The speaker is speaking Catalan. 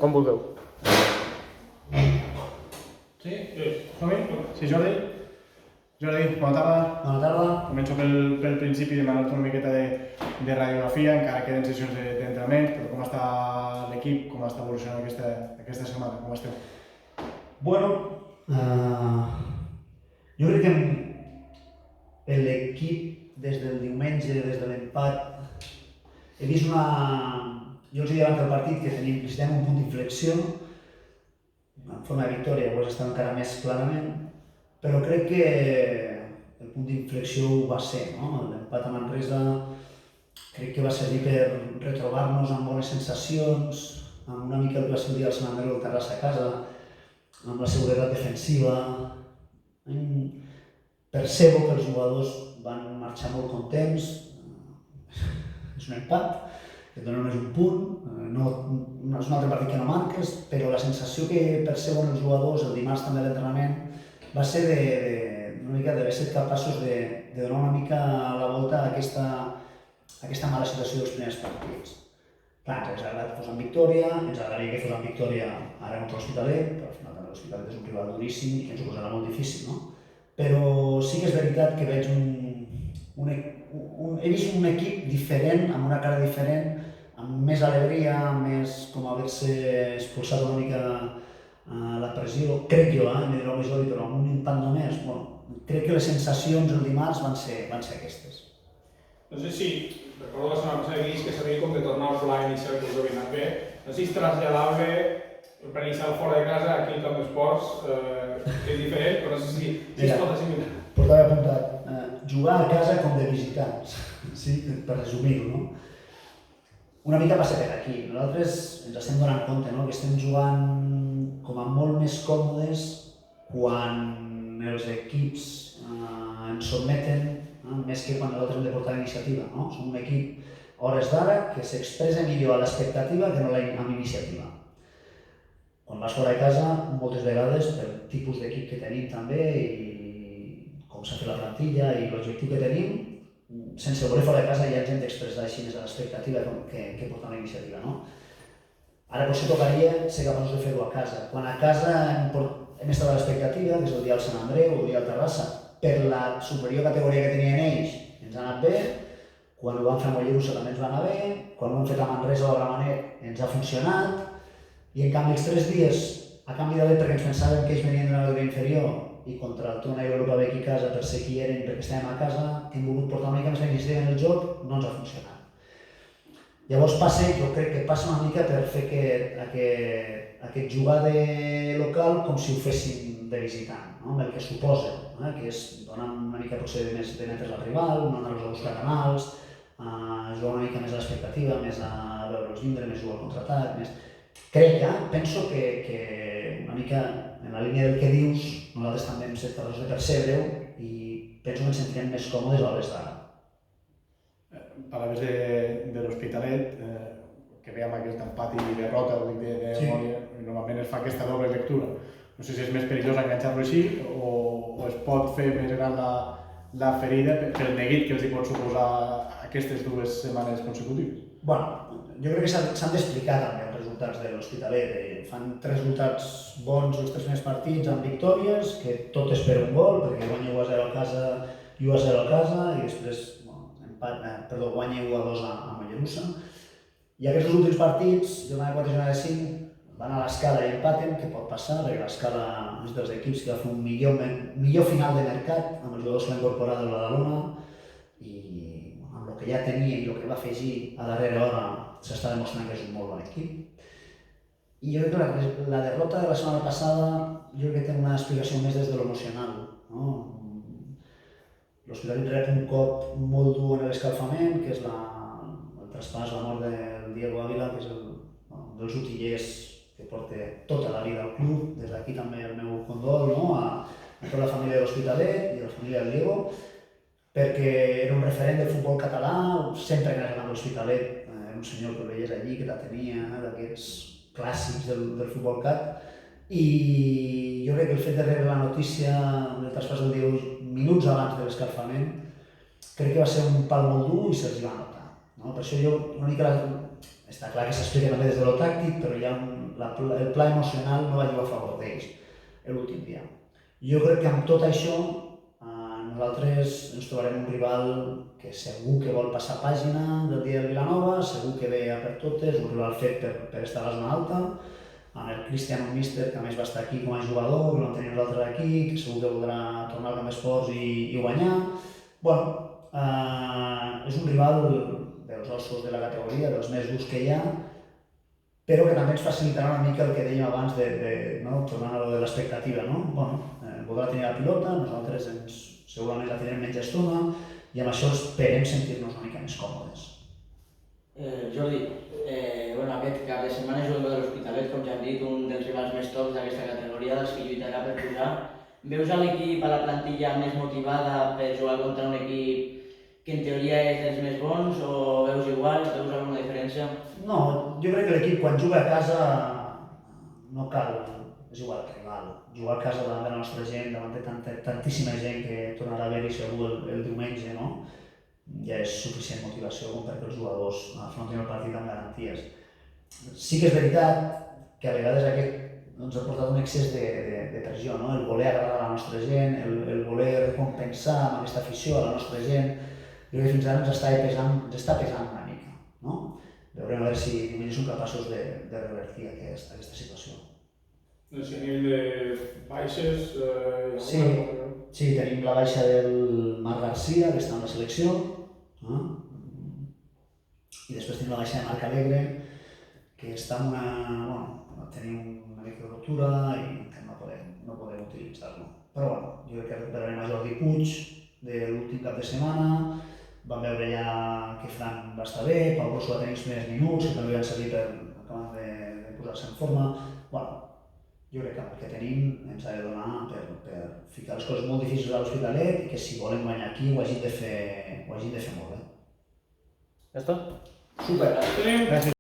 Com vulgueu. Sí? Som-hi? Sí, Jordi? Jordi, bona tarda. Bona tarda. Començo pel principi demanant-te una miqueta de radiografia, encara queden sessions d'entrenament, però com està l'equip, com està evolucionant aquesta setmana, com esteu? Bueno, jo crec que l'equip des del diumenge, des de l'empat, he vist una... Jo els deia abans del partit que necessitem un punt d'inflexió, en forma de victòria, ho has estat encara més clarament, però crec que el punt d'inflexió ho va ser, no? L'empat a Manresa crec que va servir per retrobar-nos amb bones sensacions, amb una mica el que va ser el dia del Sant Andreu del Terrassa a casa, amb la seguretat defensiva. Percebo que els jugadors van marxar molt contents, és un empat, que et dona només un punt, no és un altre partit que no marques, però la sensació que perceben els jugadors el dimarts també a l'entrenament va ser una mica d'haver estat capaços de donar una mica la volta a aquesta mala situació dels primers partits. Clar, ens agrada que fos en victòria, ens agradaria que fos en victòria ara contra l'Hospitalet, però al final també l'Hospitalet és un rival duríssim i que ens ho posarà molt difícil, no? Però sí que és veritat que veig he vist un equip diferent, amb una cara diferent, amb més alegria, més com haver-se expulsat una mica la pressió, crec jo, m'he dit el Jordi, però amb un impat només, bueno, crec que les sensacions el dimarts van ser aquestes. No sé si, recordo la setmana passada que que s'havia com de tornar al pla inicial que us havia anat bé, no sé si és traslladable per iniciar fora de casa aquí al camp d'esports, és diferent, però no sé si es pot assimilar. Portava apuntat, jugar a casa com de visitants, sí? Per resumir-ho, no? Una mica passa per aquí. Nosaltres ens estem donant compte, no? Que estem jugant com a molt més còmodes quan els equips ens sotmeten, més que quan nosaltres hem de portar iniciativa, no? Som un equip, a hores d'ara, que s'expressa millor a l'expectativa que no amb iniciativa. Quan vas fora de casa, moltes vegades, pel tipus d'equip que tenim també i com s'ha fet la plantilla i l'objectiu que tenim, sense voler fora de casa ja ens hem d'expressar així més a l'expectativa que porta la iniciativa, no? Ara potser tocaria ser capaços de fer-ho a casa. Quan a casa hem estat a l'expectativa, que és el dia del Sant Andreu o el dia del Terrassa, per la superior categoria que tenien ells, ens ha anat bé. Quan ho vam fer a Mollerussa també ens va anar bé. Quan ho hem fet a Manresa o a Gramenet ens ha funcionat. I en canvi els 3 dies, a canvi de perquè ens pensàvem que ells venien d'una categoria inferior i contra el Tona i l'Europa ve aquí a casa per ser qui eren, perquè estàvem a casa, que hem volgut portar una mica més d'iniciativa en el joc, no ens ha funcionat. Llavors jo crec que passa una mica per fer aquest jugar de local com si ho féssim de visitant, no? Amb el que suposa, que és donar una mica potser més de metres al rival, no anar-los a buscar canals, jugar una mica més a l'expectativa, més a veure'ls vindre, més jugar al contraatac, més... Crec, penso que una mica en la línia del que dius, nosaltres també hem estat capaços de percebre-ho i penso que ens sentirem més còmodes a l'hores d'ara. Parlaves de l'Hospitalet, que veiem aquest empat i derrota, ho dic de memòria, normalment es fa aquesta doble lectura. No sé si és més perillós enganxar-lo així o es pot fer més gran la ferida pel neguit que els hi pot suposar aquestes 2 setmanes consecutives. Bueno, jo crec que s'han d'explicar també els resultats de l'Hospitalet. Fan 3 resultats bons els 3 primers partits amb victòries, que tot és per un gol, perquè guanya 1-0 a casa i 1-0 a casa, i després guanya 1-2 a Mollerussa. I aquests últims partits, jornada 4 i jornada 5, van a l'escala i empaten, que pot passar, perquè l'escala és dels equips que va fer un millor final de mercat, amb els jugadors que va incorporar del Badalona, i amb el que ja tenia i el que va afegir a darrera hora s'està demostrant que és un molt bon equip. I jo crec que la derrota de la setmana passada jo crec que té una explicació més des de l'emocional. L'Hospitalet rep un cop molt dur en l'escalfament, que és el traspàs, la mort del Diego Ávila, que és un dels utillers que porta tota la vida al club. Des d'aquí també el meu condol a tota la família de l'Hospitalet i a la família del Diego, perquè era un referent del futbol català, sempre que anava a l'Hospitalet era un senyor que el veies allí, que la tenia, d'aquests clàssics del futbol cat, i jo crec que el fet de rebre la notícia del traspàs del Diego minuts abans de l'escalfament crec que va ser un pal molt dur i se'ls va notar. Per això jo una mica està clar que s'explica també des de lo tàctic, però hi ha el pla emocional no va jugar a favor d'ells l'últim dia. Jo crec que amb tot això nosaltres ens trobarem un rival que segur que vol passar pàgina del dia de Vilanova, segur que ve a per totes, un rival fet per estar a la zona alta, amb el Cristian, un míster que a més va estar aquí com a jugador, que no tenim nosaltres aquí, que segur que voldrà tornar al Camp d'Esports i guanyar. Bueno, és un rival dels ossos de la categoria, dels més durs que hi ha, però que també ens facilitarà una mica el que dèiem abans, tornant a lo de l'expectativa. Voldrà tenir la pilota, nosaltres segurament la tindrem menys estona i amb això esperem sentir-nos una mica més còmodes. Jordi, aquest cap de setmana juguem de l'Hospitalet, com ja hem dit, un dels rivals més tops d'aquesta categoria, dels que lluitarà per pujar. Veus a l'equip, a la plantilla més motivada per jugar contra un equip que en teoria és dels més bons, o veus igual, veus alguna diferència? No, jo crec que l'equip quan juga a casa no cal, és igual que rival. Jugar a casa davant de la nostra gent, davant de tantíssima gent que tornarà a haver-hi segur el diumenge, ja és suficient motivació com perquè els jugadors afrontin el partit amb garanties. Sí que és veritat que a vegades aquest ens ha portat un excés de pressió, el voler agradar a la nostra gent, el voler recompensar amb aquesta afició a la nostra gent. Jo crec que fins ara ens està pesant una mica. Veurem a veure si diumenge som capaços de revertir aquesta situació. A nivell de baixes... Sí, tenim la baixa del Marc Garcia, que està en la selecció, i després tenim la baixa de Marc Alegre, que està en tenim una mica de ruptura i que no podem utilitzar-lo. Però jo crec que recuperarem a Jordi Puig de l'últim cap de setmana, vam veure ja que Fran va estar bé, Pau Rosso va tenir els primers minuts, que també van servir per acabar de posar-se en forma. Jo crec que el que tenim ens ha de donar per ficar les coses molt difícils a l'Hospitalet i que si volem guanyar aquí ho hagin de fer molt bé. Ja està? Super! Gràcies.